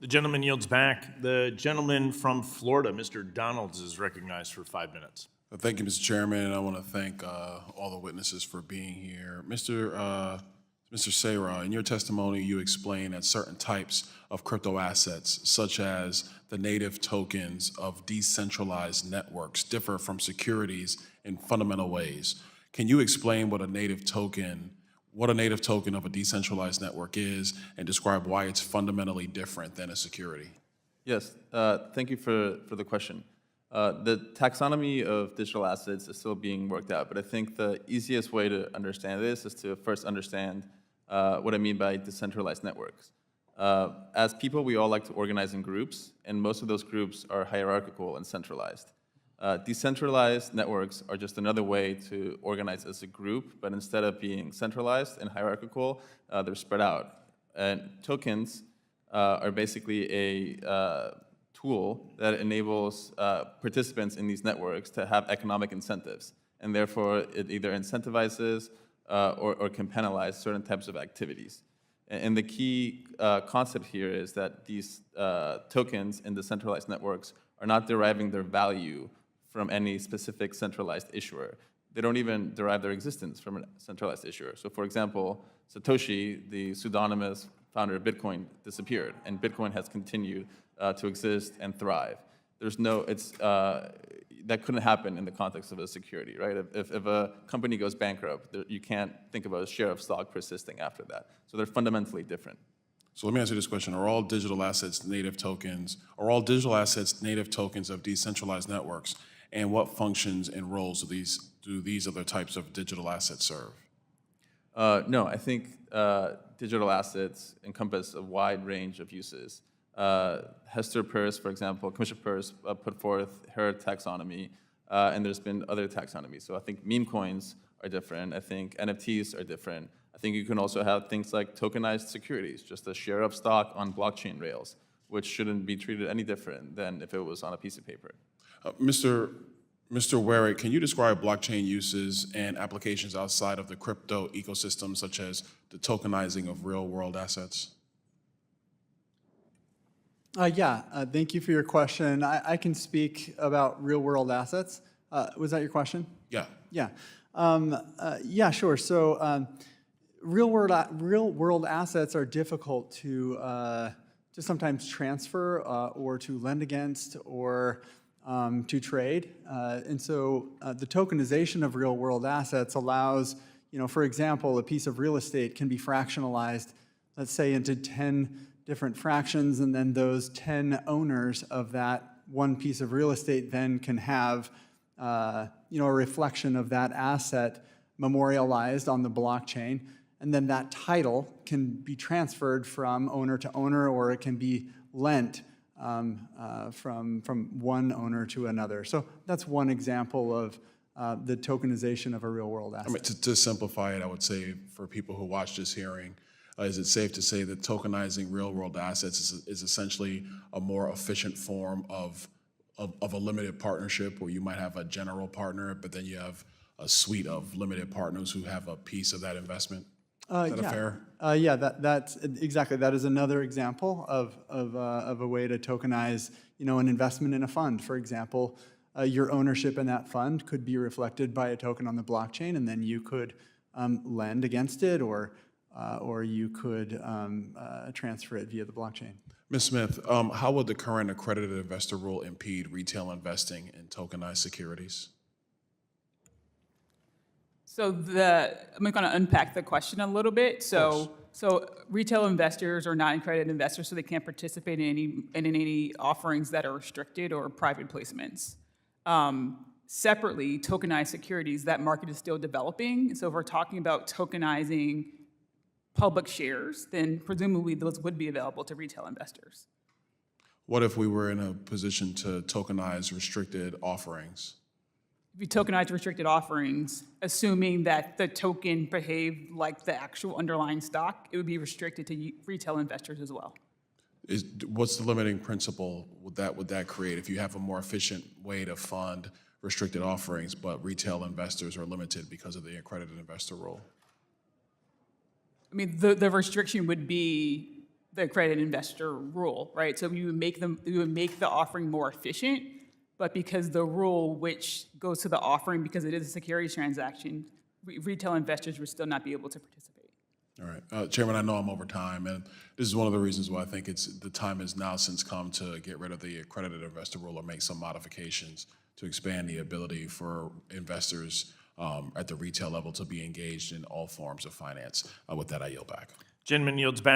The gentleman yields back. The gentleman from Florida, Mr. Donalds, is recognized for 5 minutes. Thank you, Mr. Chairman, and I want to thank all the witnesses for being here. Mr. Sarah, in your testimony, you explained that certain types of crypto assets, such as the native tokens of decentralized networks, differ from securities in fundamental ways. Can you explain what a native token of a decentralized network is, and describe why it's fundamentally different than a security? Yes, thank you for the question. The taxonomy of digital assets is still being worked out, but I think the easiest way to understand this is to first understand what I mean by decentralized networks. As people, we all like to organize in groups, and most of those groups are hierarchical and centralized. Decentralized networks are just another way to organize as a group, but instead of being centralized and hierarchical, they're spread out. And tokens are basically a tool that enables participants in these networks to have economic incentives, and therefore it either incentivizes or can penalize certain types of activities. And the key concept here is that these tokens in decentralized networks are not deriving their value from any specific centralized issuer. They don't even derive their existence from a centralized issuer. So for example, Satoshi, the pseudonymous founder of Bitcoin, disappeared, and Bitcoin has continued to exist and thrive. There's no, that couldn't happen in the context of a security, right? If a company goes bankrupt, you can't think about a share of stock persisting after that. So they're fundamentally different. So let me answer this question. Are all digital assets native tokens of decentralized networks? And what functions and roles do these other types of digital assets serve? No, I think digital assets encompass a wide range of uses. Hester Peirce, for example, Commissioner Peirce put forth her taxonomy, and there's been other taxonomies. So I think meme coins are different. I think NFTs are different. I think you can also have things like tokenized securities, just a share of stock on blockchain rails, which shouldn't be treated any different than if it was on a piece of paper. Mr. Warwick, can you describe blockchain uses and applications outside of the crypto ecosystem, such as the tokenizing of real-world assets? Thank you for your question. I can speak about real-world assets. Was that your question? Yeah. Yeah, sure. So real-world assets are difficult to sometimes transfer or to lend against or to trade. And so the tokenization of real-world assets allows, for example, a piece of real estate can be fractionalized, let's say, into 10 different fractions, and then those 10 owners of that one piece of real estate then can have a reflection of that asset memorialized on the blockchain, and then that title can be transferred from owner to owner, or it can be lent from one owner to another. So that's one example of the tokenization of a real-world asset. I mean, to simplify it, I would say for people who watch this hearing, is it safe to say that tokenizing real-world assets is essentially a more efficient form of a limited partnership, where you might have a general partner, but then you have a suite of limited partners who have a piece of that investment? Is that fair? Yeah, that's exactly. That is another example of a way to tokenize, an investment in a fund. For example, your ownership in that fund could be reflected by a token on the blockchain, and then you could lend against it, or you could transfer it via the blockchain. Ms. Smith, how would the current accredited investor rule impede retail investing in tokenized securities? So I'm going to unpack the question a little bit. So retail investors are not accredited investors, so they can't participate in any offerings that are restricted or private placements. Separately, tokenized securities, that market is still developing. So if we're talking about tokenizing public shares, then presumably those would be available to retail investors. What if we were in a position to tokenize restricted offerings? If you tokenize restricted offerings, assuming that the token behaved like the actual underlying stock, it would be restricted to retail investors as well. What's the limiting principle would that create if you have a more efficient way to fund restricted offerings, but retail investors are limited because of the accredited investor rule? I mean, the restriction would be the accredited investor rule, right? So you would make the offering more efficient, but because the rule which goes to the offering, because it is a securities transaction, retail investors would still not be able to participate. All right, Chairman, I know I'm over time, and this is one of the reasons why I think the time has now since come to get rid of the accredited investor rule or make some modifications to expand the ability for investors at the retail level to be engaged in all forms of finance. With that, I yield back. Gentleman yields back.